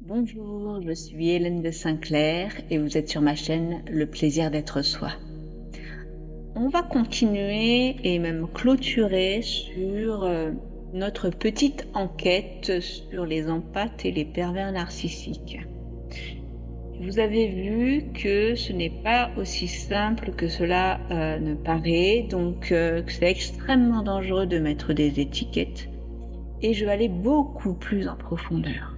Bonjour, je suis Hélène de Sinclair et vous êtes sur ma chaîne Le plaisir d'être soi. On va continuer et même clôturer sur notre petite enquête sur les empathes et les pervers narcissiques. Vous avez vu que ce n'est pas aussi simple que cela ne paraît, donc c'est extrêmement dangereux de mettre des étiquettes et je vais aller beaucoup plus en profondeur.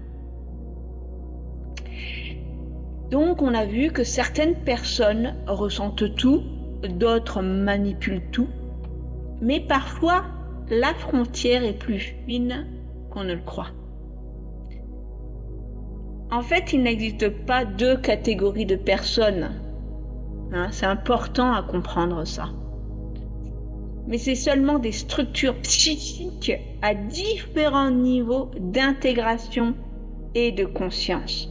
Donc on a vu que certaines personnes ressentent tout, d'autres manipulent tout, mais parfois la frontière est plus fine qu'on ne le croit. En fait, il n'existe pas deux catégories de personnes. C'est important à comprendre ça. Mais c'est seulement des structures psychiques à différents niveaux d'intégration et de conscience.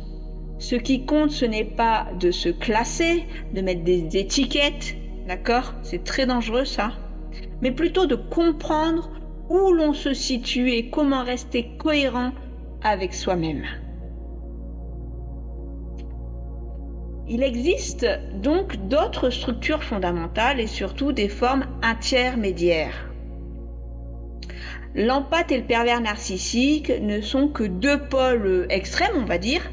Ce qui compte, ce n'est pas de se classer, de mettre des étiquettes, d'accord? C'est très dangereux ça. Mais plutôt de comprendre où l'on se situe et comment rester cohérent avec soi-même. Il existe donc d'autres structures fondamentales et surtout des formes intermédiaires. L'empathe et le pervers narcissique ne sont que deux pôles extrêmes, on va dire,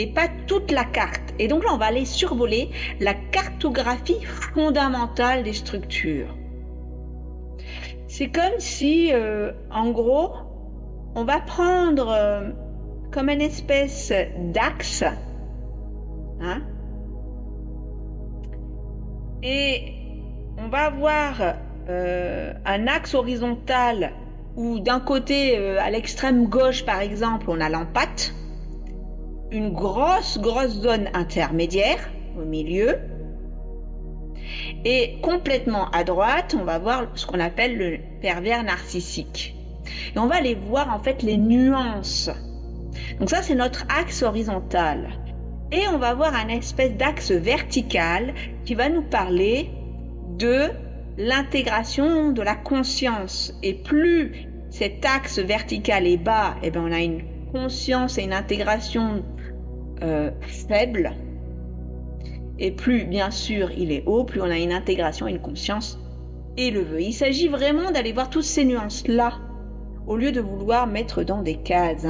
et pas toute la carte. Et donc là, on va aller survoler la cartographie fondamentale des structures. C'est comme si, en gros, on va prendre comme une espèce d'axe, et on va avoir un axe horizontal où d'un côté, à l'extrême gauche par exemple, on a l'empathe, une grosse zone intermédiaire au milieu, et complètement à droite, on va voir ce qu'on appelle le pervers narcissique. Et on va aller voir en fait les nuances. Donc ça, c'est notre axe horizontal. Et on va voir un espèce d'axe vertical qui va nous parler de l'intégration de la conscience. Et plus cet axe vertical est bas, on a une conscience et une intégration faible, et plus bien sûr il est haut, plus on a une intégration et une conscience élevée. Il s'agit vraiment d'aller voir toutes ces nuances là au lieu de vouloir mettre dans des cases.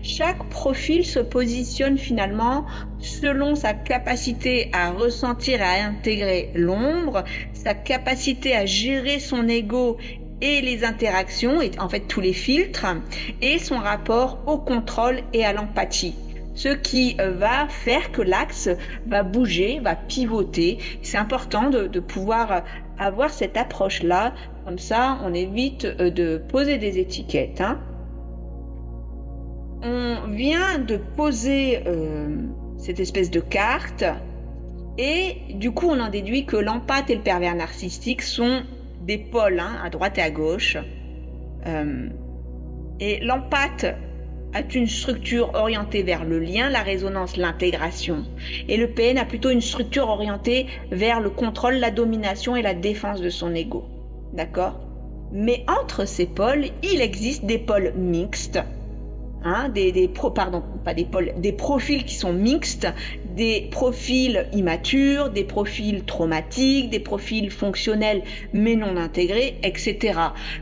Chaque profil se positionne finalement selon sa capacité à ressentir et à intégrer l'ombre, sa capacité à gérer son ego et les interactions, et en fait tous les filtres, et son rapport au contrôle et à l'empathie. Ce qui va faire que l'axe va bouger, va pivoter. C'est important de pouvoir avoir cette approche-là. Comme ça, on évite de poser des étiquettes. On vient de poser cette espèce de carte et du coup, on en déduit que l'empathe et le pervers narcissique sont des pôles, à droite et à gauche. Et l'empathe a une structure orientée vers le lien, la résonance, l'intégration. Et le PN a plutôt une structure orientée vers le contrôle, la domination et la défense de son ego. D'accord? Mais entre ces pôles, il existe des pôles mixtes, des profils qui sont mixtes, des profils immatures, des profils traumatiques, des profils fonctionnels mais non intégrés, etc.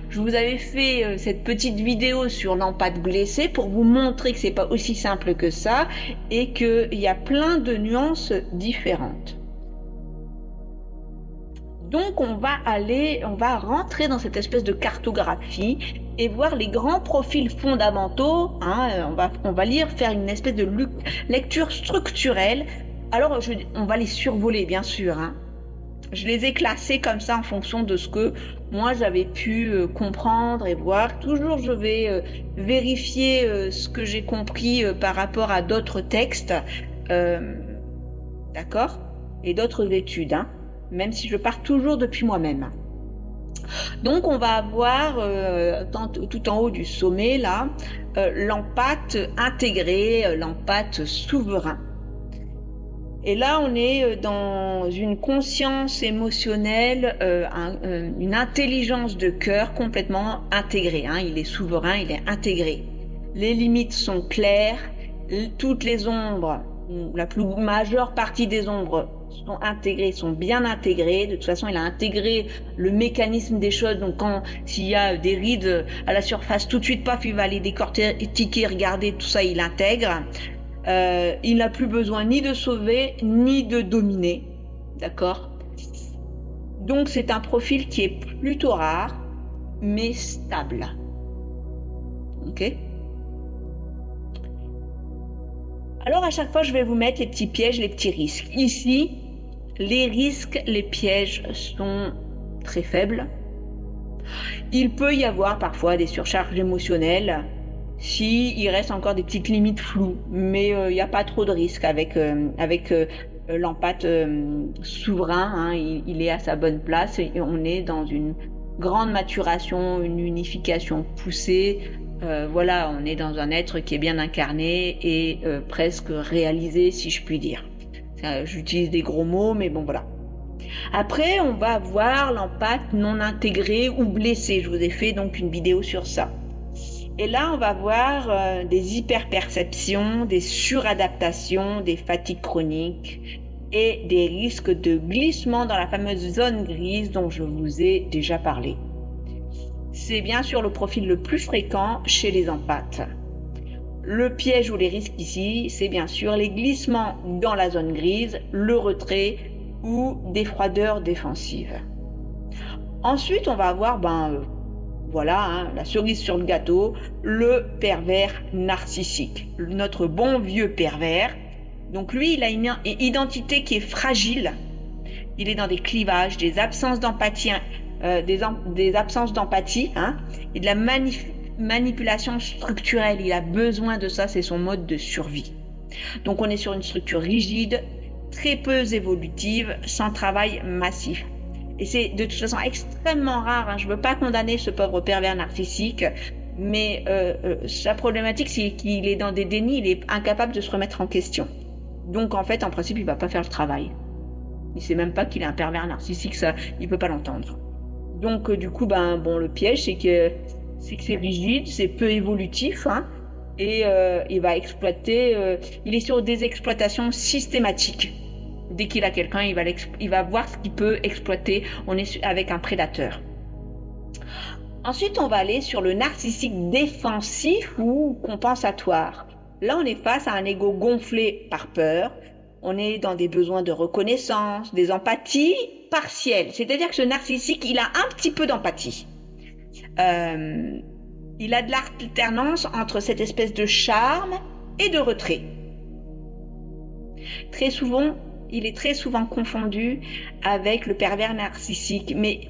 Je vous avais fait cette petite vidéo sur l'empathe blessée pour vous montrer que c'est pas aussi simple que ça et qu'il y a plein de nuances différentes. Donc on va rentrer dans cette espèce de cartographie et voir les grands profils fondamentaux. On va faire une espèce de lecture structurelle. Alors on va les survoler bien sûr. Je les ai classés comme ça en fonction de ce que moi j'avais pu comprendre et voir. Toujours je vais vérifier ce que j'ai compris par rapport à d'autres textes, d'accord, et d'autres études. Même si je pars toujours depuis moi-même. Donc on va avoir tout en haut du sommet là l'empathe intégré, l'empathe souverain. Et là on est dans une conscience émotionnelle, une intelligence de cœur complètement intégrée. Il est souverain, il est intégré. Les limites sont claires, toutes les ombres, la plus majeure partie des ombres sont intégrées, sont bien intégrées. De toute façon, il a intégré le mécanisme des choses. Donc, s'il y a des rides à la surface, tout de suite, paf, il va aller décortiquer, regarder, tout ça, il intègre. Il n'a plus besoin ni de sauver, ni de dominer. D'accord? Donc, c'est un profil qui est plutôt rare, mais stable. Ok? Alors, à chaque fois, je vais vous mettre les petits pièges, les petits risques. Ici, les risques, les pièges sont très faibles. Il peut y avoir parfois des surcharges émotionnelles s'il reste encore des petites limites floues, mais il n'y a pas trop de risques avec l'empathe souverain. Hein, il est à sa bonne place et on est dans une grande maturation, une unification poussée. Voilà, on est dans un être qui est bien incarné et presque réalisé, si je puis dire. J'utilise des gros mots, mais bon, voilà. Après, on va voir l'empathe non intégrée ou blessée. Je vous ai fait donc une vidéo sur ça. Et là, on va voir des hyperperceptions, des suradaptations, des fatigues chroniques et des risques de glissement dans la fameuse zone grise dont je vous ai déjà parlé. C'est bien sûr le profil le plus fréquent chez les empathes. Le piège ou les risques ici, c'est bien sûr les glissements dans la zone grise, le retrait ou des froideurs défensives. Ensuite, on va avoir, voilà, la cerise sur le gâteau, le pervers narcissique, notre bon vieux pervers. Donc lui, il a une identité qui est fragile. Il est dans des clivages, des absences d'empathie, des absences d'empathie, hein, et de la manipulation structurelle. Il a besoin de ça, c'est son mode de survie. Donc on est sur une structure rigide, très peu évolutive, sans travail massif. Et c'est de toute façon extrêmement rare, hein. Je ne veux pas condamner ce pauvre pervers narcissique, mais sa problématique, c'est qu'il est dans des dénis, il est incapable de se remettre en question. Donc en fait, en principe, il ne va pas faire le travail. Il ne sait même pas qu'il est un pervers narcissique, ça, il ne peut pas l'entendre. Donc du coup, le piège, c'est que c'est rigide, c'est peu évolutif, hein, et il va exploiter, il est sur des exploitations systématiques. Dès qu'il a quelqu'un, il va voir ce qu'il peut exploiter. On est avec un prédateur. Ensuite, on va aller sur le narcissique défensif ou compensatoire. Là, on est face à un ego gonflé par peur. On est dans des besoins de reconnaissance, des empathies partielles. C'est-à-dire que ce narcissique, il a un petit peu d'empathie. Il a de l'alternance entre cette espèce de charme et de retrait. Il est très souvent confondu avec le pervers narcissique, mais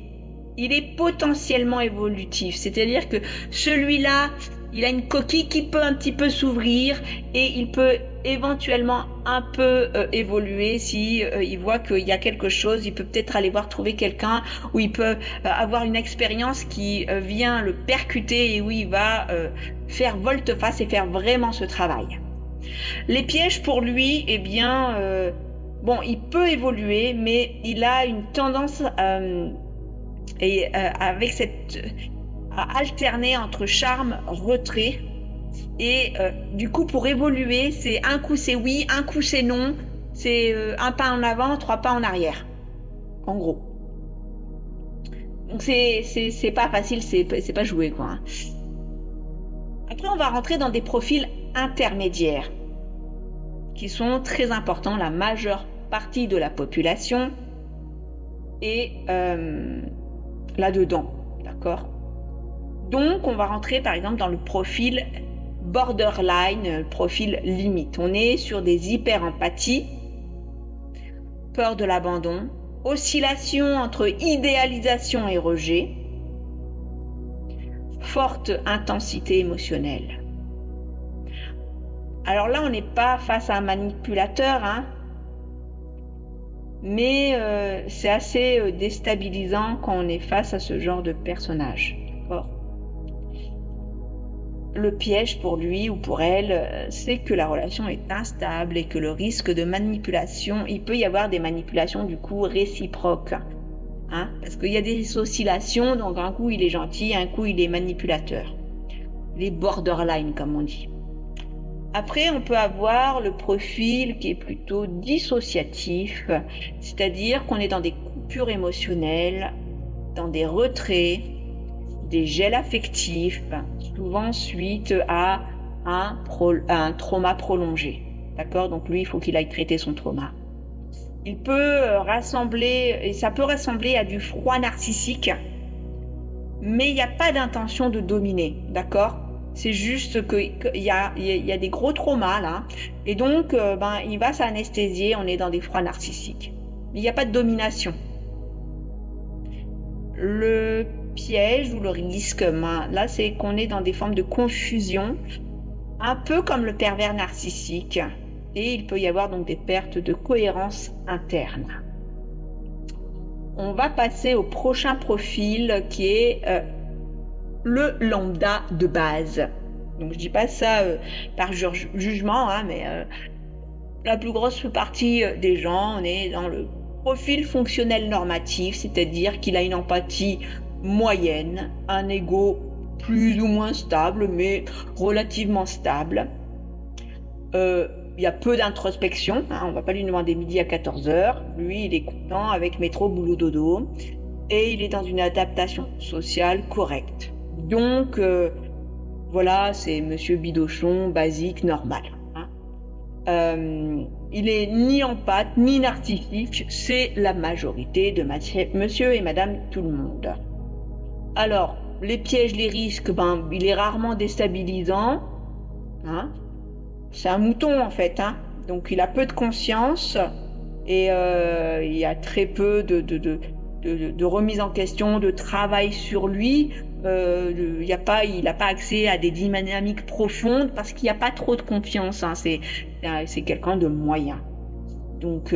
il est potentiellement évolutif. C'est-à-dire que celui-là, il a une coquille qui peut un petit peu s'ouvrir et il peut éventuellement un peu évoluer si il voit qu'il y a quelque chose. Il peut peut-être aller trouver quelqu'un où il peut avoir une expérience qui vient le percuter et où il va faire volte-face et faire vraiment ce travail. Les pièges pour lui, eh bien, il peut évoluer, mais il a une tendance à alterner entre charme, retrait. Et du coup, pour évoluer, c'est un coup c'est oui, un coup c'est non. C'est un pas en avant, 3 pas en arrière. En gros. Donc c'est pas facile, c'est pas joué, quoi. Hein. Après, on va rentrer dans des profils intermédiaires qui sont très importants. La majeure partie de la population est là-dedans, d'accord? Donc, on va rentrer par exemple dans le profil borderline, le profil limite. On est sur des hyper-empathies, peur de l'abandon, oscillation entre idéalisation et rejet, forte intensité émotionnelle. Alors là, on n'est pas face à un manipulateur, hein, mais c'est assez déstabilisant quand on est face à ce genre de personnage. D'accord ? Le piège pour lui ou pour elle, c'est que la relation est instable et que le risque de manipulation, il peut y avoir des manipulations du coup réciproques. Hein, parce qu'il y a des oscillations, donc un coup il est gentil, un coup il est manipulateur. Il est borderline comme on dit. Après, on peut avoir le profil qui est plutôt dissociatif, c'est-à-dire qu'on est dans des coupures émotionnelles, dans des retraits, des gels affectifs, souvent suite à un trauma prolongé. D'accord? Donc lui, il faut qu'il aille traiter son trauma. Il peut rassembler, et ça peut rassembler à du froid narcissique, mais il n'y a pas d'intention de dominer, d'accord? C'est juste qu'il y a des gros traumas là, et donc il va s'anesthésier, on est dans des froids narcissiques. Mais il n'y a pas de domination. Le piège ou le risque, là c'est qu'on est dans des formes de confusion, un peu comme le pervers narcissique, et il peut y avoir donc des pertes de cohérence interne. On va passer au prochain profil qui est le lambda de base. Donc je dis pas ça par jugement, mais la plus grosse partie des gens, on est dans le profil fonctionnel normatif, c'est-à-dire qu'il a une empathie moyenne, un ego plus ou moins stable, mais relativement stable. Il y a peu d'introspection, on va pas lui demander midi à 14h. Lui, il est content avec métro, boulot, dodo. Et il est dans une adaptation sociale correcte. Donc, voilà, c'est monsieur Bidochon, basique, normal. Il est ni empathe, ni narcissique. C'est la majorité de monsieur et madame tout le monde. Alors, les pièges, les risques, il est rarement déstabilisant. C'est un mouton en fait, donc il a peu de conscience et il y a très peu de remise en question, de travail sur lui. Il n'a pas accès à des dynamiques profondes parce qu'il n'y a pas trop de confiance. C'est quelqu'un de moyen. Donc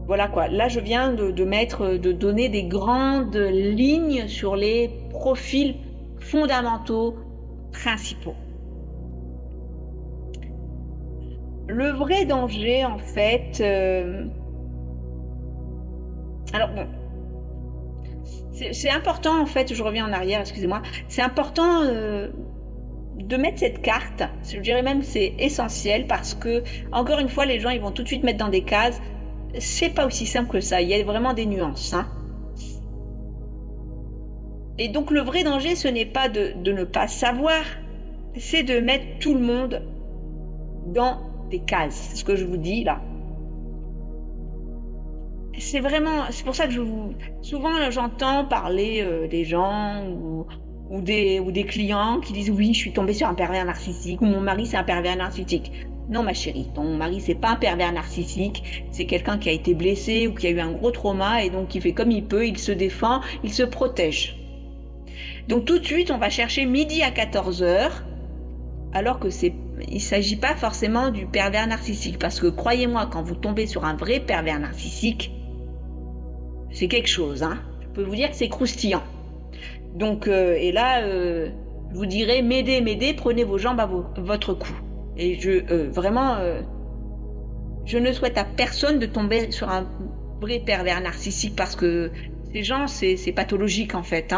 voilà quoi. Là, je viens de donner des grandes lignes sur les profils fondamentaux principaux. Le vrai danger, en fait, alors bon, c'est important en fait. Je reviens en arrière, excusez-moi. C'est important de mettre cette carte. Je dirais même c'est essentiel parce que encore une fois, les gens ils vont tout de suite mettre dans des cases. C'est pas aussi simple que ça. Il y a vraiment des nuances. Et donc le vrai danger, ce n'est pas de ne pas savoir, c'est de mettre tout le monde dans des cases. C'est ce que je vous dis là. C'est pour ça que souvent j'entends parler des gens ou des clients qui disent oui, je suis tombée sur un pervers narcissique ou mon mari c'est un pervers narcissique. Non ma chérie, ton mari c'est pas un pervers narcissique, c'est quelqu'un qui a été blessé ou qui a eu un gros trauma et donc il fait comme il peut, il se défend, il se protège. Donc tout de suite, on va chercher midi à 14h, alors que il s'agit pas forcément du pervers narcissique. Parce que croyez-moi, quand vous tombez sur un vrai pervers narcissique, c'est quelque chose. Je peux vous dire que c'est croustillant. Donc, et là, je vous dirais, m'aidez, prenez vos jambes à votre cou. Et vraiment, je ne souhaite à personne de tomber sur un vrai pervers narcissique parce que ces gens, c'est pathologique en fait.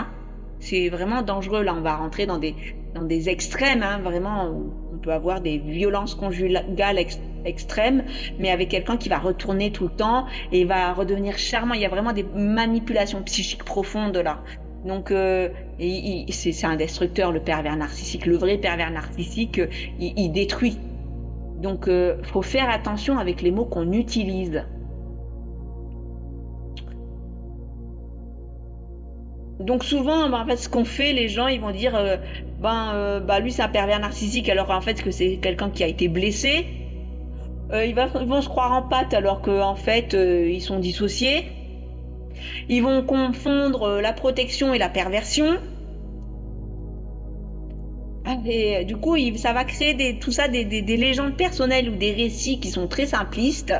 C'est vraiment dangereux. Là, on va rentrer dans des extrêmes. Vraiment, on peut avoir des violences conjugales extrêmes, mais avec quelqu'un qui va retourner tout le temps et va redevenir charmant. Il y a vraiment des manipulations psychiques profondes là. Donc, c'est un destructeur, le pervers narcissique. Le vrai pervers narcissique, il détruit. Donc, faut faire attention avec les mots qu'on utilise. Donc souvent, en fait, ce qu'on fait, les gens, ils vont dire, lui c'est un pervers narcissique, alors en fait que c'est quelqu'un qui a été blessé. Ils vont se croire en pâte alors qu'en fait ils sont dissociés. Ils vont confondre la protection et la perversion. Et du coup, ça va créer des légendes personnelles ou des récits qui sont très simplistes,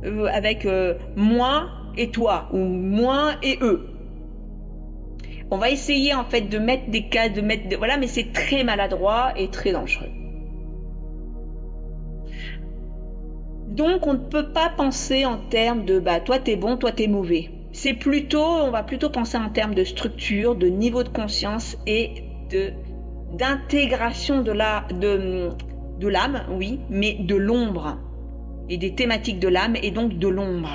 avec moi et toi ou moi et eux. On va essayer en fait de mettre des cas, mais c'est très maladroit et très dangereux. Donc on ne peut pas penser en termes de toi t'es bon, toi t'es mauvais. On va plutôt penser en termes de structure, de niveau de conscience et de d'intégration de l'âme, oui, mais de l'ombre, et des thématiques de l'âme, et donc de l'ombre.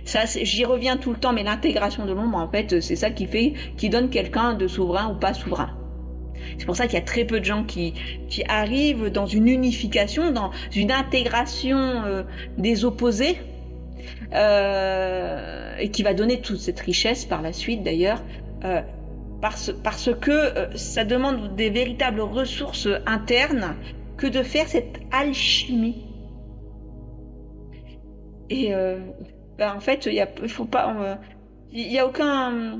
Ça, j'y reviens tout le temps, mais l'intégration de l'ombre, en fait, c'est ça qui donne quelqu'un de souverain ou pas souverain. C'est pour ça qu'il y a très peu de gens qui arrivent dans une unification, dans une intégration des opposés, et qui va donner toute cette richesse par la suite d'ailleurs, parce que ça demande des véritables ressources internes que de faire cette alchimie. Et en fait, il y faut pas, il y a aucun,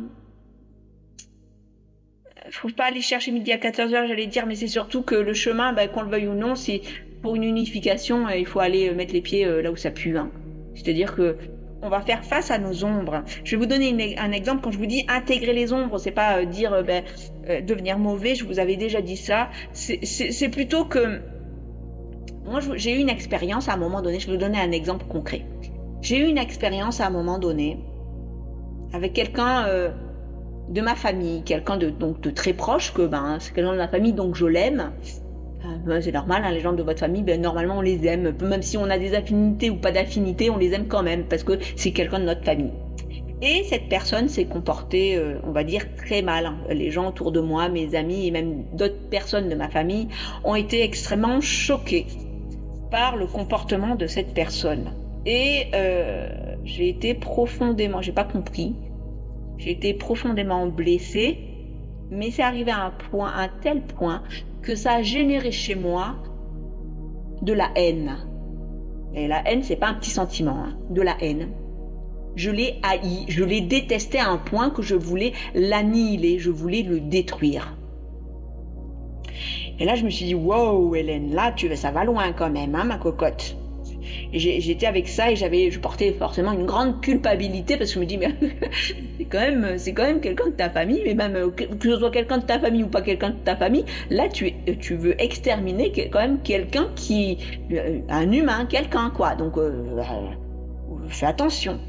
faut pas aller chercher midi à 14h, j'allais dire, mais c'est surtout que le chemin, qu'on le veuille ou non, c'est pour une unification, il faut aller mettre les pieds là où ça pue. Hein. C'est-à-dire que on va faire face à nos ombres. Je vais vous donner un exemple. Quand je vous dis intégrer les ombres, c'est pas dire devenir mauvais. Je vous avais déjà dit ça. C'est plutôt que moi j'ai eu une expérience à un moment donné. Je vais vous donner un exemple concret. J'ai eu une expérience à un moment donné avec quelqu'un de ma famille, quelqu'un de très proche, que c'est quelqu'un de ma famille, donc je l'aime. C'est normal, hein, les gens de votre famille, normalement on les aime, même si on a des affinités ou pas d'affinités, on les aime quand même, parce que c'est quelqu'un de notre famille. Et cette personne s'est comportée, on va dire, très mal. Hein. Les gens autour de moi, mes amis et même d'autres personnes de ma famille ont été extrêmement choqués par le comportement de cette personne. Et j'ai été profondément, j'ai pas compris, j'ai été profondément blessée, mais c'est arrivé à un tel point que ça a généré chez moi de la haine. Et la haine, c'est pas un petit sentiment, hein, de la haine. Je l'ai haï, je l'ai détesté à un point que je voulais l'annihiler, je voulais le détruire. Et là, je me suis dit, wow, Hélène, là, ça va loin quand même, hein, ma cocotte. Et j'étais avec ça et je portais forcément une grande culpabilité parce que je me dis, mais c'est quand même quelqu'un de ta famille, mais même que ce soit quelqu'un de ta famille ou pas quelqu'un de ta famille, là tu veux exterminer quand même quelqu'un un humain, quelqu'un quoi, donc fais attention.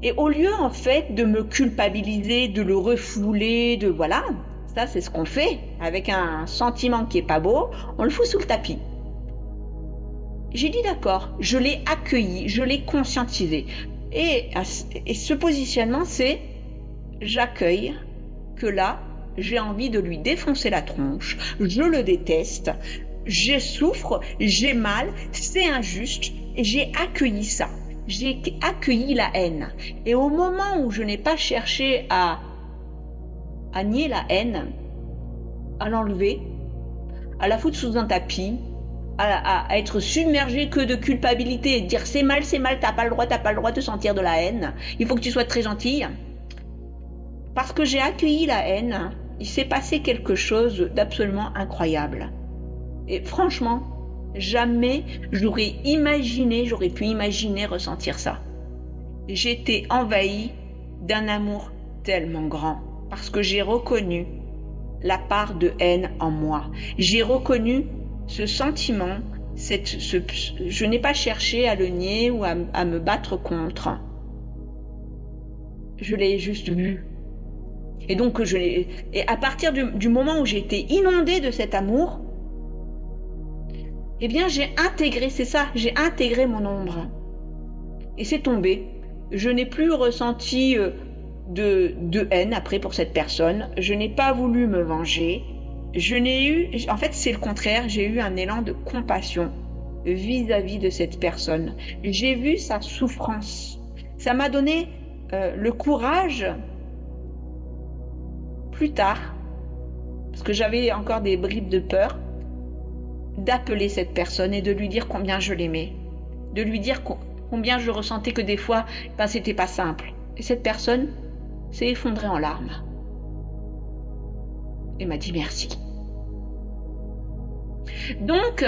Et au lieu en fait de me culpabiliser, de le refouler, voilà, ça c'est ce qu'on fait avec un sentiment qui est pas beau, on le fout sous le tapis. J'ai dit d'accord, je l'ai accueilli, je l'ai conscientisé. Et ce positionnement, c'est j'accueille que là, j'ai envie de lui défoncer la tronche, je le déteste, je souffre, j'ai mal, c'est injuste, et j'ai accueilli ça. J'ai accueilli la haine. Et au moment où je n'ai pas cherché à nier la haine, à l'enlever, à la foutre sous un tapis, à être submergé que de culpabilité et de dire c'est mal, t'as pas le droit de sentir de la haine, il faut que tu sois très gentille. Parce que j'ai accueilli la haine, il s'est passé quelque chose d'absolument incroyable. Et franchement, jamais j'aurais pu imaginer ressentir ça. J'étais envahie d'un amour tellement grand, parce que j'ai reconnu la part de haine en moi. J'ai reconnu ce sentiment, je n'ai pas cherché à le nier ou à me battre contre. Je l'ai juste vu. Et donc, et à partir du moment où j'ai été inondée de cet amour, eh bien, j'ai intégré mon ombre. Et c'est tombé. Je n'ai plus ressenti de haine après pour cette personne. Je n'ai pas voulu me venger. En fait, c'est le contraire, j'ai eu un élan de compassion vis-à-vis de cette personne. J'ai vu sa souffrance. Ça m'a donné le courage, plus tard, parce que j'avais encore des bribes de peur, d'appeler cette personne et de lui dire combien je l'aimais, de lui dire combien je ressentais que des fois, c'était pas simple. Et cette personne s'est effondrée en larmes. Et m'a dit merci. Donc,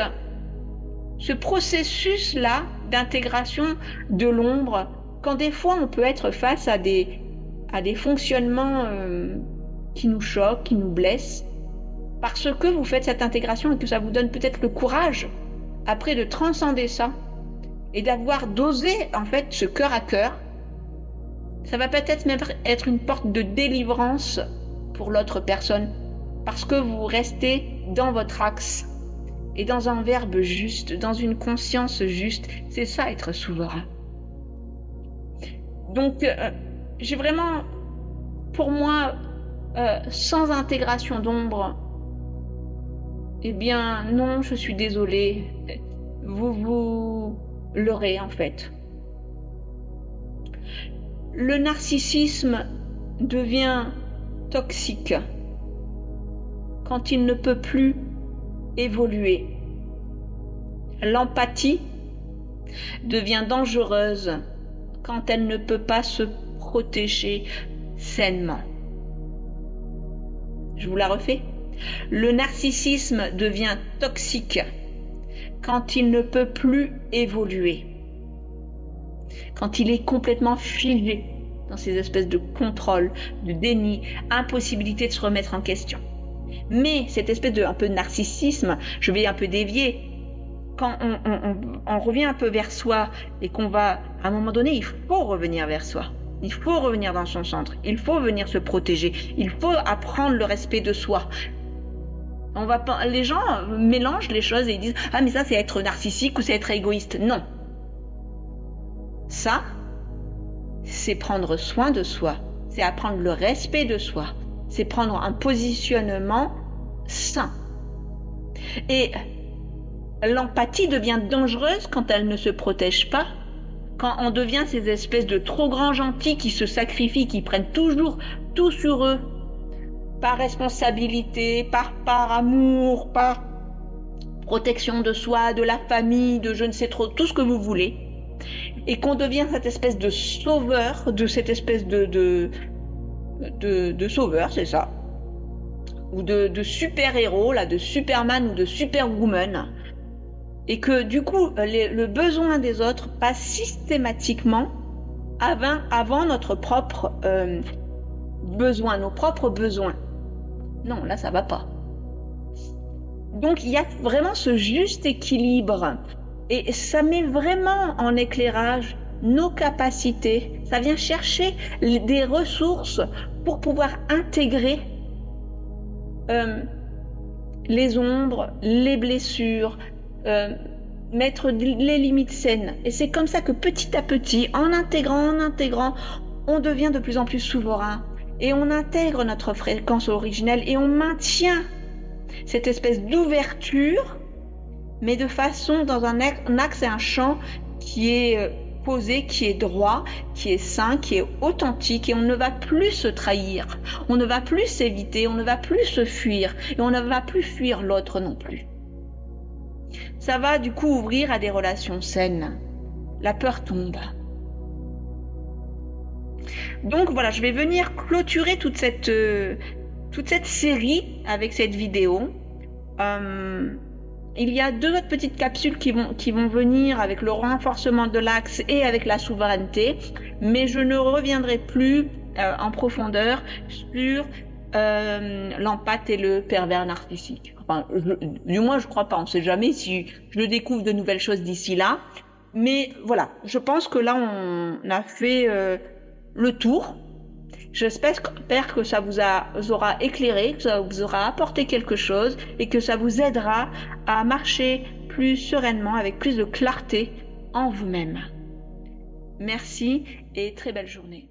ce processus-là d'intégration de l'ombre, quand des fois on peut être face à des fonctionnements qui nous choquent, qui nous blessent, parce que vous faites cette intégration et que ça vous donne peut-être le courage, après de transcender ça, et d'avoir dosé en fait ce cœur à cœur, ça va peut-être même être une porte de délivrance pour l'autre personne parce que vous restez dans votre axe et dans un verbe juste, dans une conscience juste. C'est ça être souverain. Donc, j'ai vraiment, pour moi, sans intégration d'ombre, eh bien non, je suis désolée, vous leurrez en fait. Le narcissisme devient toxique quand il ne peut plus évoluer. L'empathie devient dangereuse quand elle ne peut pas se protéger sainement. Je vous la refais. Le narcissisme devient toxique quand il ne peut plus évoluer, quand il est complètement figé dans ces espèces de contrôle, de déni, impossibilité de se remettre en question. Mais cette espèce de un peu de narcissisme, je vais un peu dévier, quand on revient un peu vers soi et qu'on va, à un moment donné, il faut revenir vers soi. Il faut revenir dans son centre. Il faut venir se protéger. Il faut apprendre le respect de soi. Les gens mélangent les choses et ils disent « Ah, mais ça, c'est être narcissique ou c'est être égoïste. » Non. Ça, c'est prendre soin de soi. C'est apprendre le respect de soi. C'est prendre un positionnement sain. Et l'empathie devient dangereuse quand elle ne se protège pas, quand on devient ces espèces de trop grands gentils qui se sacrifient, qui prennent toujours tout sur eux, par responsabilité, par amour, par protection de soi, de la famille, de je ne sais trop, tout ce que vous voulez, et qu'on devient cette espèce de sauveur, de cette espèce de sauveur, c'est ça, ou de super-héros, là, de Superman ou de Superwoman, et que du coup, le besoin des autres passe systématiquement avant notre propre besoin, nos propres besoins. Non, là, ça va pas. Donc, il y a vraiment ce juste équilibre, et ça met vraiment en éclairage nos capacités. Ça vient chercher des ressources pour pouvoir intégrer les ombres, les blessures, mettre les limites saines. Et c'est comme ça que petit à petit, en intégrant, on devient de plus en plus souverain. Et on intègre notre fréquence originelle et on maintient cette espèce d'ouverture, mais de façon dans un axe et un champ qui est posé, qui est droit, qui est sain, qui est authentique, et on ne va plus se trahir, on ne va plus s'éviter, on ne va plus se fuir, et on ne va plus fuir l'autre non plus. Ça va du coup ouvrir à des relations saines. La peur tombe. Donc voilà, je vais venir clôturer toute cette série avec cette vidéo. Il y a 2 autres petites capsules qui vont venir avec le renforcement de l'axe et avec la souveraineté, mais je ne reviendrai plus en profondeur sur l'empathe et le pervers narcissique. Enfin, du moins, je crois pas. On sait jamais si je découvre de nouvelles choses d'ici là. Mais voilà, je pense que là, on a fait le tour. J'espère que ça vous aura éclairé, que ça vous aura apporté quelque chose et que ça vous aidera à marcher plus sereinement, avec plus de clarté en vous-même. Merci et très belle journée.